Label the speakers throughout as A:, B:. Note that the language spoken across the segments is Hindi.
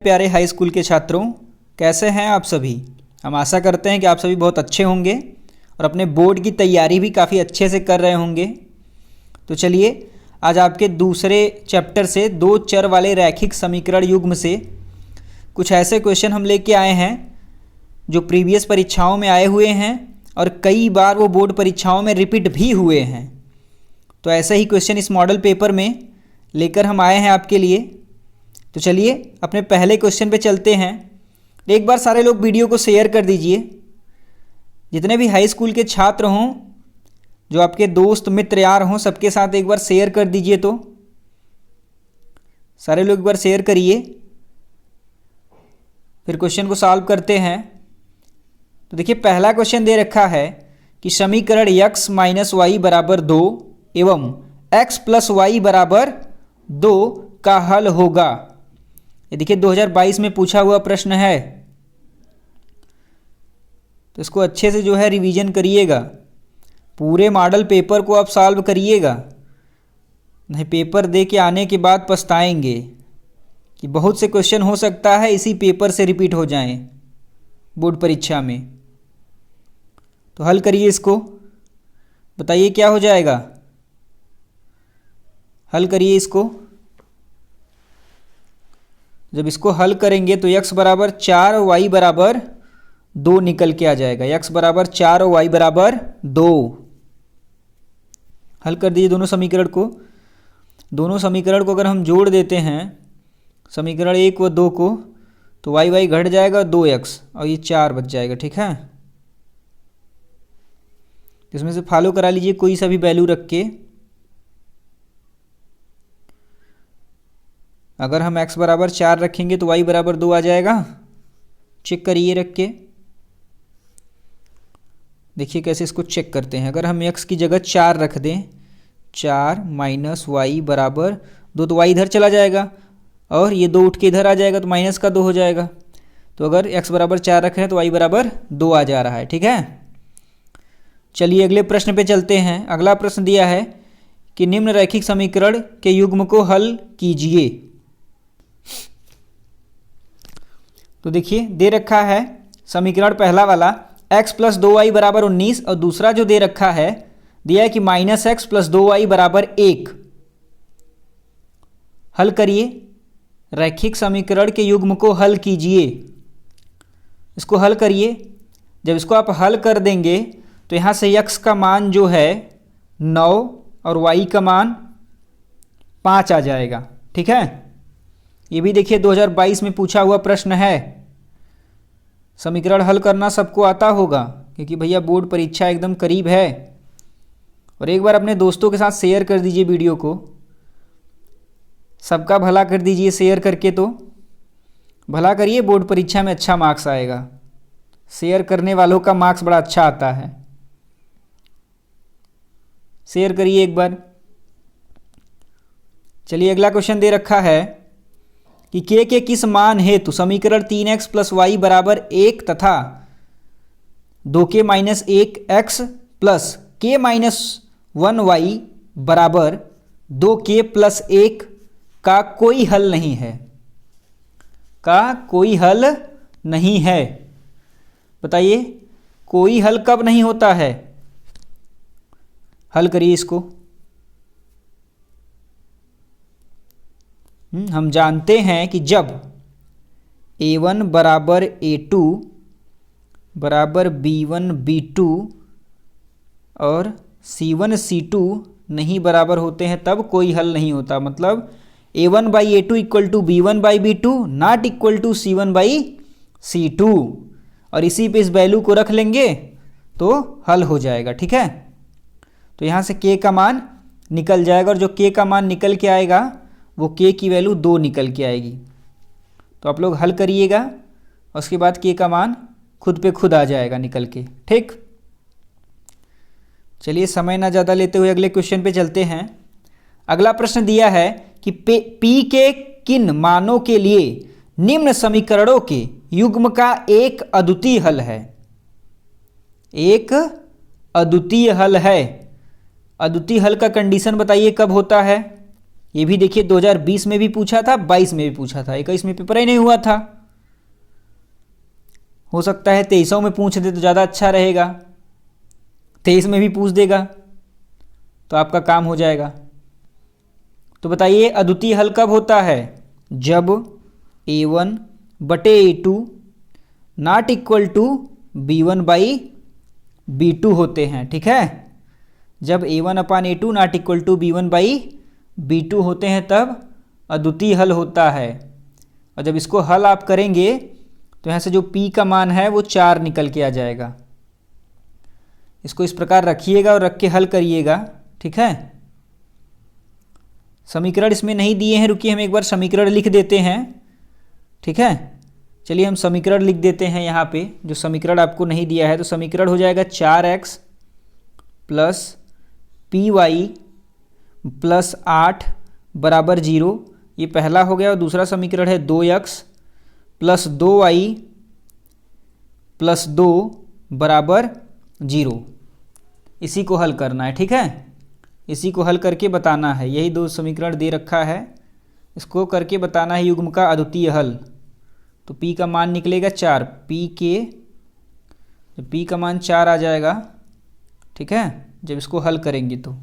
A: प्यारे हाई स्कूल के छात्रों, कैसे हैं आप सभी। हम आशा करते हैं कि आप सभी बहुत अच्छे होंगे और अपने बोर्ड की तैयारी भी काफ़ी अच्छे से कर रहे होंगे। तो चलिए आज आपके दूसरे चैप्टर से दो चर वाले रैखिक समीकरण युग्म से कुछ ऐसे क्वेश्चन हम लेके आए हैं जो प्रीवियस परीक्षाओं में आए हुए हैं और कई बार वो बोर्ड परीक्षाओं में रिपीट भी हुए हैं। तो ऐसे ही क्वेश्चन इस मॉडल पेपर में लेकर हम आए हैं आपके लिए। तो चलिए अपने पहले क्वेश्चन पे चलते हैं। एक बार सारे लोग वीडियो को शेयर कर दीजिए। जितने भी हाई स्कूल के छात्र हों, जो आपके दोस्त मित्र यार हों, सबके साथ एक बार शेयर कर दीजिए। तो सारे लोग एक बार शेयर करिए, फिर क्वेश्चन को सॉल्व करते हैं। तो देखिए पहला क्वेश्चन दे रखा है कि समीकरण x माइनस वाई बराबर 2 एवं x प्लस वाई बराबर 2 का हल होगा। ये देखिए 2022 में पूछा हुआ प्रश्न है, तो इसको अच्छे से जो है रिवीजन करिएगा। पूरे मॉडल पेपर को आप सॉल्व करिएगा, नहीं पेपर दे के आने के बाद पछताएंगे कि बहुत से क्वेश्चन हो सकता है इसी पेपर से रिपीट हो जाएं बोर्ड परीक्षा में। तो हल करिए इसको, बताइए क्या हो जाएगा। हल करिए इसको। जब इसको हल करेंगे तो x बराबर 4 और y बराबर 2 निकल के आ जाएगा। x बराबर 4 और y बराबर 2। हल कर दीजिए दोनों समीकरण को। दोनों समीकरण को अगर हम जोड़ देते हैं, समीकरण 1 व 2 को, तो y घट जाएगा 2x और ये 4 बच जाएगा। ठीक है, इसमें से फॉलो करा लीजिए कोई सा भी वैल्यू रख के। अगर हम x बराबर 4 रखेंगे तो y बराबर 2 आ जाएगा। चेक करिए रख के, देखिए कैसे इसको चेक करते हैं। अगर हम x की जगह 4 रख दें, 4 माइनस वाई बराबर 2, तो y इधर चला जाएगा और ये 2 उठ के इधर आ जाएगा, तो माइनस का 2 हो जाएगा। तो अगर x बराबर 4 रख रहे हैं तो y बराबर 2 आ जा रहा है। ठीक है, चलिए अगले प्रश्न पे चलते हैं। अगला प्रश्न दिया है कि निम्न रैखिक समीकरण के युग्म को हल कीजिए। तो देखिए दे रखा है समीकरण पहला वाला x प्लस 2y बराबर 19 और दूसरा जो दे रखा है दिया है कि माइनस एक्स प्लस 2y बराबर 1। हल करिए, रैखिक समीकरण के युग्म को हल कीजिए। इसको हल करिए। जब इसको आप हल कर देंगे तो यहाँ से x का मान जो है 9 और y का मान 5 आ जाएगा। ठीक है, ये भी देखिए 2022 में पूछा हुआ प्रश्न है। समीकरण हल करना सबको आता होगा क्योंकि भैया बोर्ड परीक्षा एकदम करीब है। और एक बार अपने दोस्तों के साथ शेयर कर दीजिए वीडियो को, सबका भला कर दीजिए शेयर करके। तो भला करिए, बोर्ड परीक्षा में अच्छा मार्क्स आएगा। शेयर करने वालों का मार्क्स बड़ा अच्छा आता है। शेयर करिए एक बार। चलिए अगला क्वेश्चन दे रखा है कि के किस मान हेतु समीकरण 3x प्लस वाई बराबर 1 तथा 2k minus 1x plus k minus 1y बराबर 2k प्लस 1 का कोई हल नहीं है। का कोई हल नहीं है। बताइए कोई हल कब नहीं होता है। हल करिए इसको। हम जानते हैं कि जब a1 बराबर a2 बराबर b1 b2 और c1 c2 नहीं बराबर होते हैं तब कोई हल नहीं होता। मतलब a1 by a2 equal to b1 by b2 not equal to c1 by c2। और इसी पे इस वैल्यू को रख लेंगे तो हल हो जाएगा। ठीक है, तो यहाँ से k का मान निकल जाएगा और जो k का मान निकल के आएगा वो k की वैल्यू 2 निकल के आएगी। तो आप लोग हल करिएगा और उसके बाद k का मान खुद पे खुद आ जाएगा निकल के। ठीक, चलिए समय ना ज़्यादा लेते हुए अगले क्वेश्चन पे चलते हैं। अगला प्रश्न दिया है कि p के किन मानों के लिए निम्न समीकरणों के युग्म का एक अद्वितीय हल है। एक अद्वितीय हल है। अद्वितीय हल का कंडीशन बताइए कब होता है। ये भी देखिए 2020 में भी पूछा था, 22 में भी पूछा था, 21 में पेपर ही नहीं हुआ था। हो सकता है 23 में पूछ दे तो ज़्यादा अच्छा रहेगा, 23 में भी पूछ देगा तो आपका काम हो जाएगा। तो बताइए अद्वितीय हल कब होता है? जब a1 बटे a2 not equal to b1 by b2 होते हैं। ठीक है, जब a1 upon a2 not equal to b1 by b2 होते हैं तब अद्वितीय हल होता है। और जब इसको हल आप करेंगे तो यहाँ से जो p का मान है वो 4 निकल के आ जाएगा। इसको इस प्रकार रखिएगा और रख के हल करिएगा। ठीक है, समीकरण इसमें नहीं दिए हैं, रुकिए हम एक बार समीकरण लिख देते हैं। ठीक है, चलिए हम समीकरण लिख देते हैं यहाँ पे, जो समीकरण आपको नहीं दिया है। तो समीकरण हो जाएगा 4x प्लस py प्लस 8 बराबर 0, ये पहला हो गया। और दूसरा समीकरण है 2x प्लस 2y प्लस 2 बराबर 0। इसी को हल करना है। ठीक है, इसी को हल करके बताना है। यही दो समीकरण दे रखा है, इसको करके बताना है युग्म का अद्वितीय हल। तो p का मान निकलेगा 4, जब p का मान 4 आ जाएगा, ठीक है, जब इसको हल करेंगे तो।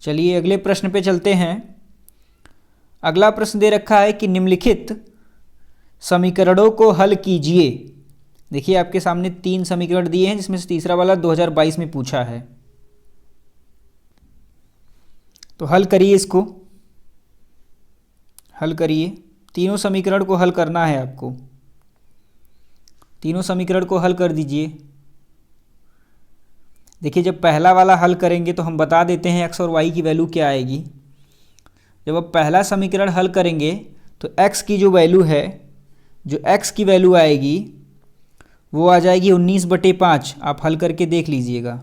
A: चलिए अगले प्रश्न पे चलते हैं। अगला प्रश्न दे रखा है कि निम्नलिखित समीकरणों को हल कीजिए। देखिए आपके सामने 3 समीकरण दिए हैं, जिसमें से तीसरा वाला 2022 में पूछा है। तो हल करिए, इसको हल करिए। तीनों समीकरण को हल करना है आपको, तीनों समीकरण को हल कर दीजिए। देखिए जब पहला वाला हल करेंगे तो हम बता देते हैं x और y की वैल्यू क्या आएगी। जब आप पहला समीकरण हल करेंगे तो x की जो वैल्यू है, जो x की वैल्यू आएगी वो आ जाएगी 19/5। आप हल करके देख लीजिएगा।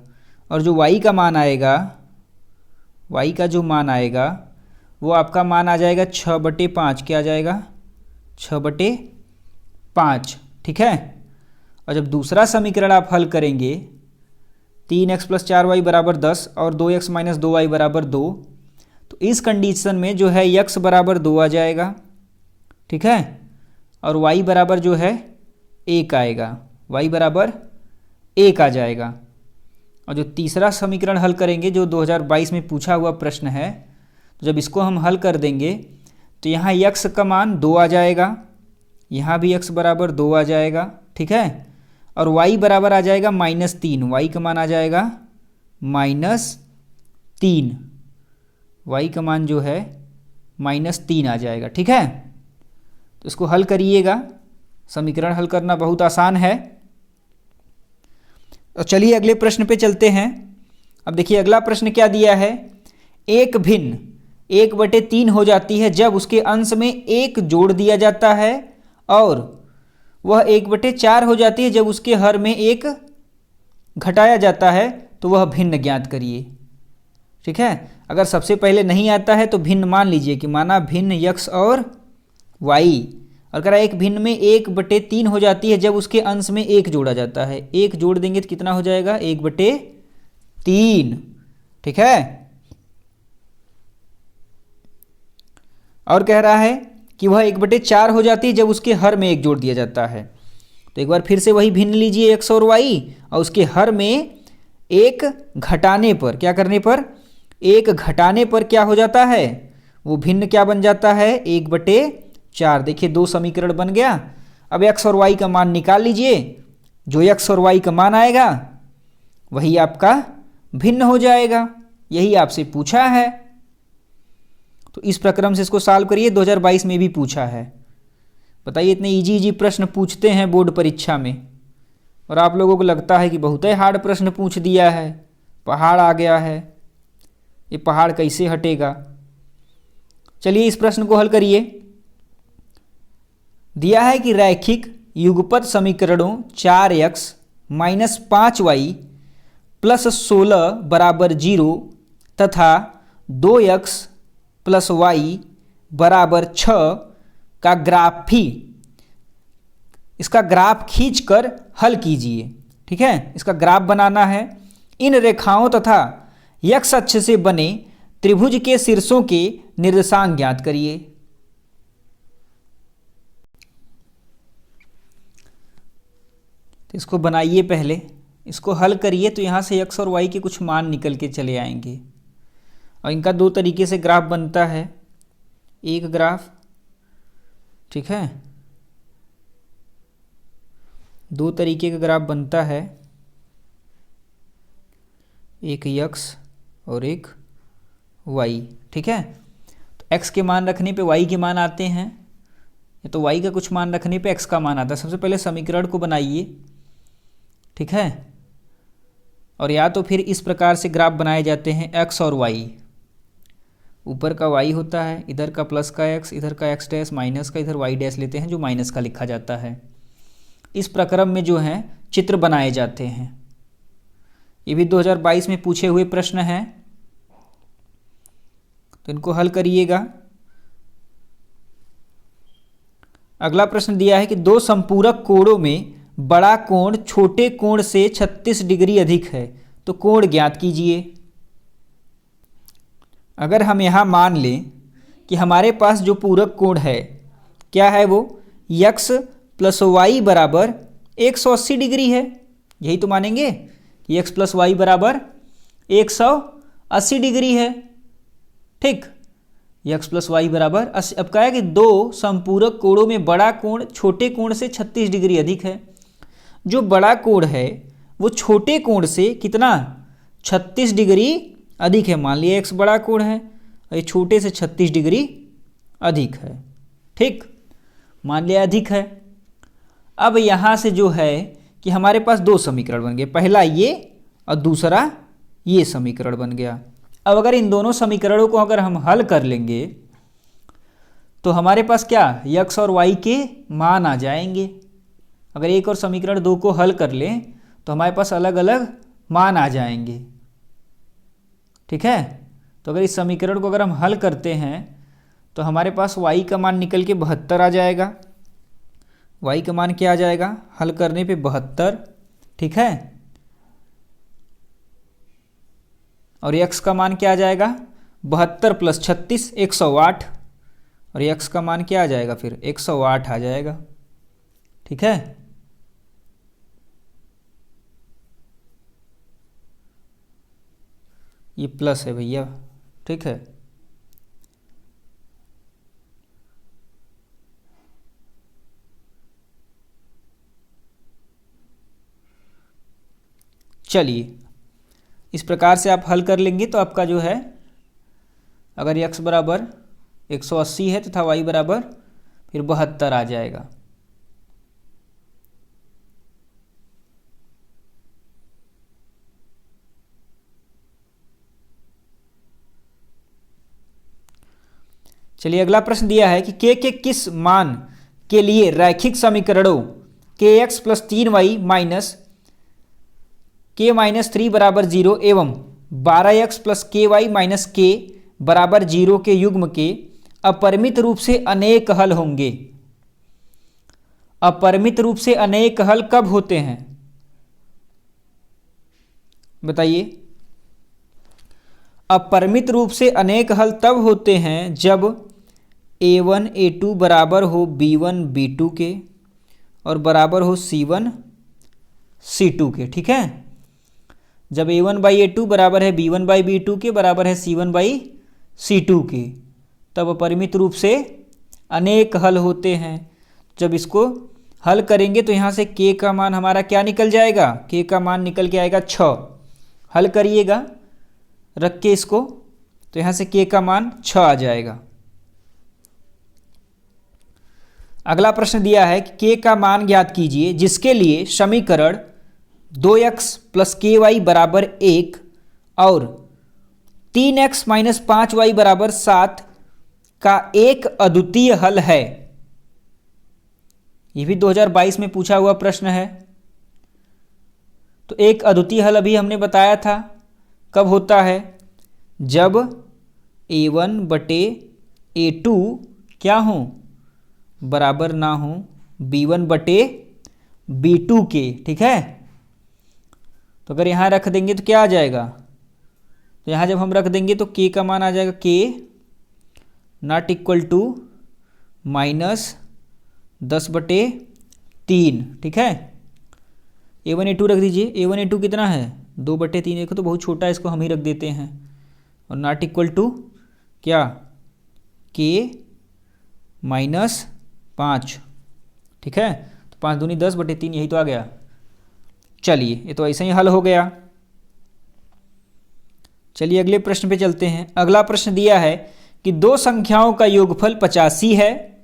A: और जो y का मान आएगा, y का जो मान आएगा वो आपका मान आ जाएगा 6/5। क्या आ जाएगा? 6/5। ठीक है, और जब दूसरा समीकरण आप हल करेंगे 3x प्लस 4y बराबर 10 और 2x माइनस 2y बराबर 2, तो इस कंडीशन में जो है x बराबर 2 आ जाएगा। ठीक है, और y बराबर जो है 1 आएगा, y बराबर 1 आ जाएगा। और जो तीसरा समीकरण हल करेंगे, जो 2022 में पूछा हुआ प्रश्न है, तो जब इसको हम हल कर देंगे तो यहाँ x का मान 2 आ जाएगा, यहाँ भी x बराबर 2 आ जाएगा। ठीक है, और y बराबर आ जाएगा -3। y का मान आ जाएगा -3, y का मान जो है -3 आ जाएगा। ठीक है, तो इसको हल करिएगा। समीकरण हल करना बहुत आसान है। तो चलिए अगले प्रश्न पे चलते हैं। अब देखिए अगला प्रश्न क्या दिया है। एक भिन्न 1/3 हो जाती है जब उसके अंश में 1 जोड़ दिया जाता है, और वह 1/4 हो जाती है जब उसके हर में 1 घटाया जाता है, तो वह भिन्न ज्ञात करिए। ठीक है, अगर सबसे पहले नहीं आता है तो भिन्न मान लीजिए कि माना भिन्न x और y। अगर एक भिन्न में 1/3 हो जाती है जब उसके अंश में 1 जोड़ा जाता है, 1 जोड़ देंगे तो कितना हो जाएगा? 1/3। ठीक है, और कह रहा है कि वह 1/4 हो जाती है जब उसके हर में 1 जोड़ दिया जाता है। तो एक बार फिर से वही भिन्न लीजिए x और y, और उसके हर में 1 घटाने पर, क्या करने पर? 1 घटाने पर क्या हो जाता है? वो भिन्न क्या बन जाता है? 1/4। देखिए 2 समीकरण बन गया। अब x और y का मान निकाल लीजिए। जो x और y का मान आएगा वही आपका भिन्न हो जाएगा। यही आपसे पूछा है। तो इस प्रक्रम से इसको सॉल्व करिए। 2022 में भी पूछा है। बताइए, इतने इजी प्रश्न पूछते हैं बोर्ड परीक्षा में, और आप लोगों को लगता है कि बहुत ही हार्ड प्रश्न पूछ दिया है, पहाड़ आ गया है, ये पहाड़ कैसे हटेगा। चलिए इस प्रश्न को हल करिए। दिया है कि रैखिक युगपत समीकरणों 4x माइनस 5y प्लस 16 बराबर 0 तथा 2x प्लस y बराबर 6 का ग्राफी, इसका ग्राफ खींचकर हल कीजिए। ठीक है, इसका ग्राफ बनाना है। इन रेखाओं तथा x अक्ष से बने त्रिभुज के शीर्षों के निर्देशांक ज्ञात करिए। तो इसको बनाइए, पहले इसको हल करिए तो यहाँ से x और y के कुछ मान निकल के चले आएंगे। और इनका दो तरीके से ग्राफ बनता है, एक ग्राफ, ठीक है, दो तरीके का ग्राफ बनता है, एक x और एक y, ठीक है। तो x के मान रखने पे y के मान आते हैं, या तो y का कुछ मान रखने पे x का मान आता है। सबसे पहले समीकरण को बनाइए, ठीक है, और या तो फिर इस प्रकार से ग्राफ बनाए जाते हैं, x और y, ऊपर का y होता है, इधर का प्लस का x, इधर का x डैश, माइनस का इधर y डैश लेते हैं जो माइनस का लिखा जाता है। इस प्रक्रम में जो है चित्र बनाए जाते हैं। ये भी 2022 में पूछे हुए प्रश्न हैं, तो इनको हल करिएगा। अगला प्रश्न दिया है कि दो संपूरक कोणों में बड़ा कोण छोटे कोण से 36 डिग्री अधिक है, तो कोण ज्ञात कीजिए। अगर हम यहाँ मान लें कि हमारे पास जो पूरक कोण है क्या है, वो x प्लस वाई बराबर 180 डिग्री है, यही तो मानेंगे कि x प्लस वाई बराबर 180 डिग्री है, ठीक। x प्लस वाई बराबर 80। अब कहा है कि दो संपूरक कोणों में बड़ा कोण छोटे कोण से 36 डिग्री अधिक है। जो बड़ा कोण है वो छोटे कोण से कितना, 36 डिग्री अधिक है। मान लिया x बड़ा कोण है और ये छोटे से 36 डिग्री अधिक है, ठीक, मान लिया अधिक है। अब यहाँ से जो है कि हमारे पास दो समीकरण बन गए, पहला ये और दूसरा ये समीकरण बन गया। अब अगर इन दोनों समीकरणों को अगर हम हल कर लेंगे तो हमारे पास क्या, x और y के मान आ जाएंगे। अगर एक और समीकरण दो को हल कर लें तो हमारे पास अलग अलग मान आ जाएंगे, ठीक है। तो अगर इस समीकरण को अगर हम हल करते हैं तो हमारे पास y का मान निकल के 72 आ जाएगा। y का मान क्या आ जाएगा, हल करने पे 72, ठीक है। और x का मान क्या आ जाएगा, 72 प्लस 36 108, और x का मान क्या आ जाएगा फिर 108 आ जाएगा, ठीक है। ये प्लस है भैया, ठीक है। चलिए इस प्रकार से आप हल कर लेंगे तो आपका जो है, अगर x बराबर 180 है तथा y बराबर फिर 72 आ जाएगा। चलिए अगला प्रश्न दिया है कि के किस मान के लिए रैखिक समीकरणों kx plus 3y minus k minus 3 बराबर 0 एवं 12x plus ky minus k बराबर 0 के युग्म के अपरिमित रूप से अनेक हल होंगे। अपरिमित रूप से अनेक हल कब होते हैं, बताइए। अपरिमित रूप से अनेक हल तब होते हैं जब a1 a2 बराबर हो b1 b2 के और बराबर हो c1 c2 के, ठीक है। जब a1 बाई a2 बराबर है b1 बाई b2 के, बराबर है c1 बाई c2 के, तब अपरिमित रूप से अनेक हल होते हैं। जब इसको हल करेंगे तो यहाँ से k का मान हमारा क्या निकल जाएगा, k का मान निकल के आएगा 6। हल करिएगा रख के इसको, तो यहाँ से k का मान 6 आ जाएगा। अगला प्रश्न दिया है कि k का मान ज्ञात कीजिए जिसके लिए समीकरण 2x प्लस ky बराबर 1 और 3x माइनस 5y बराबर 7 का एक अद्वितीय हल है। यह भी 2022 में पूछा हुआ प्रश्न है। तो एक अद्वितीय हल अभी हमने बताया था कब होता है, जब a1 बटे a2 क्या हो, बराबर ना हो b1 बटे b2 के, ठीक है। तो अगर यहाँ रख देंगे तो क्या आ जाएगा, तो यहाँ जब हम रख देंगे तो k का मान आ जाएगा k नॉट इक्वल टू -10/3। ठीक है, a1 a2 रख दीजिए। a1 a2 कितना है 2/3, देखो तो बहुत छोटा है, इसको हम ही रख देते हैं। और नॉट इक्वल टू क्या k -5। ठीक है, तो 5 दूनी 10/3, यही तो आ गया। चलिए ये तो ऐसे ही हल हो गया। चलिए अगले प्रश्न पे चलते हैं। अगला प्रश्न दिया है कि दो संख्याओं का योगफल 85 है,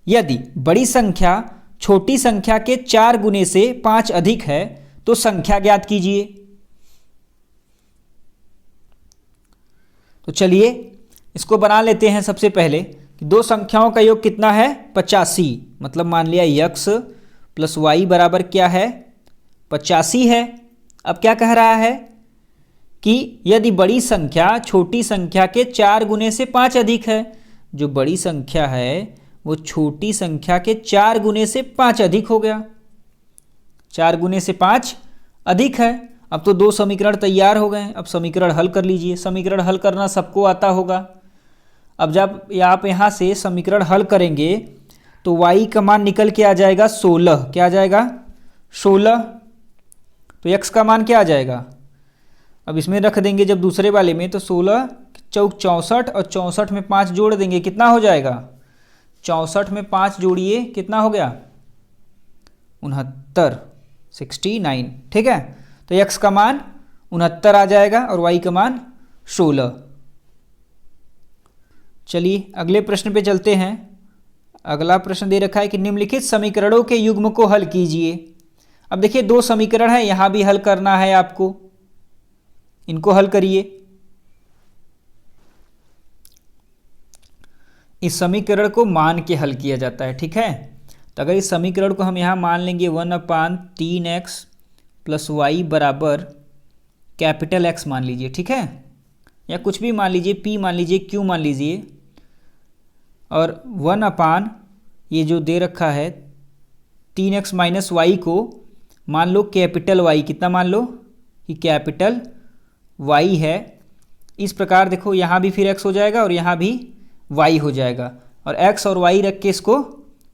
A: यदि बड़ी संख्या छोटी संख्या के 4 गुने से 5 अधिक है तो संख्या ज्ञात कीजिए। तो चलिए इसको बना लेते हैं। सबसे पहले कि दो संख्याओं का योग कितना है 85, मतलब मान लिया x प्लस वाई बराबर क्या है 85 है। अब क्या कह रहा है कि यदि बड़ी संख्या छोटी संख्या के 4 गुने से 5 अधिक है। जो बड़ी संख्या है वो छोटी संख्या के 4 गुने से 5 अधिक हो गया। 4 गुने से 5 अधिक है। अब तो दो समीकरण तैयार हो गए। अब समीकरण हल कर लीजिए। समीकरण हल करना सबको आता होगा। अब जब आप यहाँ से समीकरण हल करेंगे तो y का मान निकल के आ जाएगा 16। क्या आ जाएगा 16। तो x का मान क्या आ जाएगा, अब इसमें रख देंगे जब दूसरे वाले में, तो 16 चौक 64 और 64 में 5 जोड़ देंगे, कितना हो जाएगा 64 में 5 जोड़िए कितना हो गया 69, 69। ठीक है, तो x का मान 69 आ जाएगा और y का मान 16। चलिए अगले प्रश्न पे चलते हैं। अगला प्रश्न दे रखा है कि निम्नलिखित समीकरणों के युग्म को हल कीजिए। अब देखिए दो समीकरण है, यहां भी हल करना है आपको। इनको हल करिए। इस समीकरण को मान के हल किया जाता है। ठीक है, तो अगर इस समीकरण को हम यहां मान लेंगे 1/3x प्लस वाई बराबर कैपिटल X मान लीजिए। ठीक है, या कुछ भी मान लीजिए, P मान लीजिए, Q मान लीजिए, और 1/ ये जो दे रखा है 3x माइनस वाई को मान लो कैपिटल Y। कितना मान लो कि कैपिटल Y है। इस प्रकार देखो यहाँ भी फिर x हो जाएगा और यहाँ भी y हो जाएगा, और x और y रख के इसको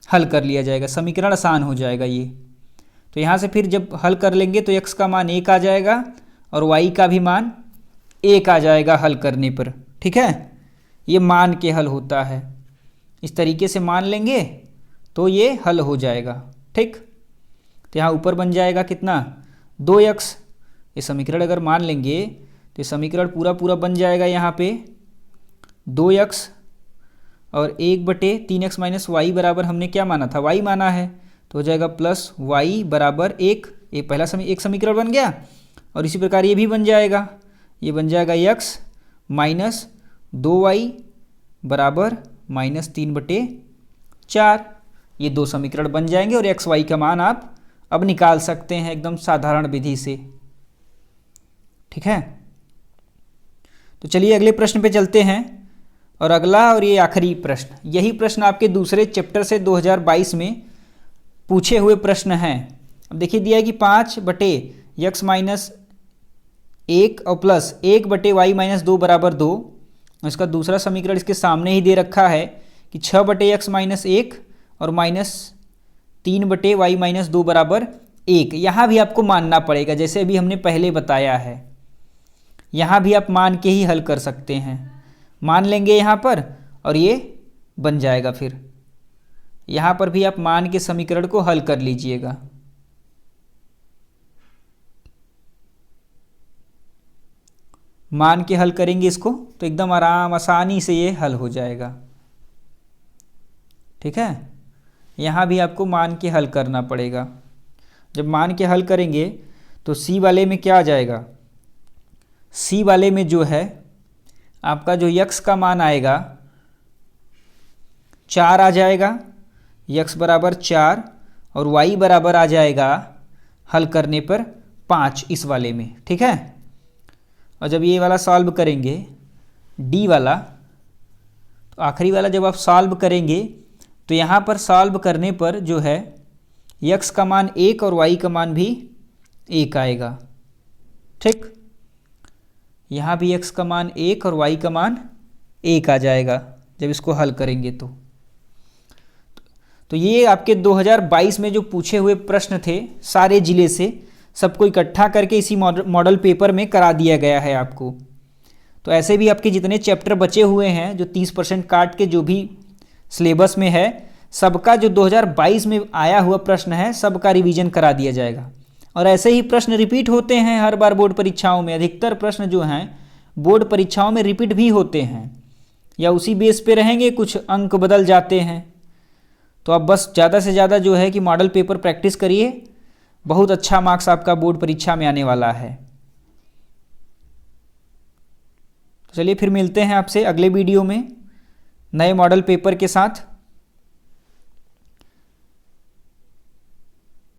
A: हल कर लिया जाएगा। समीकरण आसान हो जाएगा ये। तो यहाँ से फिर जब हल कर लेंगे तो x का मान 1 आ जाएगा और y का भी मान 1 आ जाएगा हल करने पर। ठीक है, ये मान के हल होता है। इस तरीके से मान लेंगे तो ये हल हो जाएगा। ठीक, तो यहाँ ऊपर बन जाएगा कितना 2x। ये समीकरण अगर मान लेंगे तो ये समीकरण पूरा पूरा बन जाएगा। यहाँ पे 2x और 1/3x माइनस वाई बराबर हमने क्या माना था y माना है, तो हो जाएगा प्लस y बराबर 1। ये पहला एक समीकरण बन गया। और इसी प्रकार ये भी बन जाएगा। ये बन जाएगा x माइनस 2y बराबर -3/4। ये दो समीकरण बन जाएंगे और x y का मान आप अब निकाल सकते हैं एकदम साधारण विधि से। ठीक है, तो चलिए अगले प्रश्न पे चलते हैं। और अगला और ये आखिरी प्रश्न, यही प्रश्न आपके दूसरे चैप्टर से 2022 में पूछे हुए प्रश्न हैं। अब देखिए दिया है कि 5/x माइनस 1 और प्लस 1/y माइनस 2 बराबर 2। इसका दूसरा समीकरण इसके सामने ही दे रखा है कि 6/x माइनस 1 और माइनस 3/y माइनस 2 बराबर 1। यहाँ भी आपको मानना पड़ेगा, जैसे अभी हमने पहले बताया है। यहाँ भी आप मान के ही हल कर सकते हैं। मान लेंगे यहाँ पर और ये बन जाएगा। फिर यहाँ पर भी आप मान के समीकरण को हल कर लीजिएगा। मान के हल करेंगे इसको तो एकदम आसानी से ये हल हो जाएगा। ठीक है, यहाँ भी आपको मान के हल करना पड़ेगा। जब मान के हल करेंगे तो सी वाले में क्या आ जाएगा, सी वाले में जो है आपका जो x का मान आएगा 4 आ जाएगा, x बराबर 4, और y बराबर आ जाएगा हल करने पर 5 इस वाले में। ठीक है, और जब ये वाला सॉल्व करेंगे d वाला, तो आखिरी वाला जब आप सॉल्व करेंगे तो यहाँ पर सॉल्व करने पर जो है x का मान 1 और y का मान भी 1 आएगा। ठीक, यहाँ भी x का मान 1 और y का मान 1 आ जाएगा जब इसको हल करेंगे तो ये आपके 2022 में जो पूछे हुए प्रश्न थे सारे ज़िले से, सबको इकट्ठा करके इसी मॉडल पेपर में करा दिया गया है आपको। तो ऐसे भी आपके जितने चैप्टर बचे हुए हैं जो 30% काट के जो भी सिलेबस में है, सबका जो 2022 में आया हुआ प्रश्न है सबका रिवीजन करा दिया जाएगा। और ऐसे ही प्रश्न रिपीट होते हैं हर बार बोर्ड परीक्षाओं में। अधिकतर प्रश्न जो हैं बोर्ड परीक्षाओं में रिपीट भी होते हैं या उसी बेस पे रहेंगे, कुछ अंक बदल जाते हैं। तो आप बस ज़्यादा से ज़्यादा जो है कि मॉडल पेपर प्रैक्टिस करिए, बहुत अच्छा मार्क्स आपका बोर्ड परीक्षा में आने वाला है। तो चलिए फिर मिलते हैं आपसे अगले वीडियो में नए मॉडल पेपर के साथ।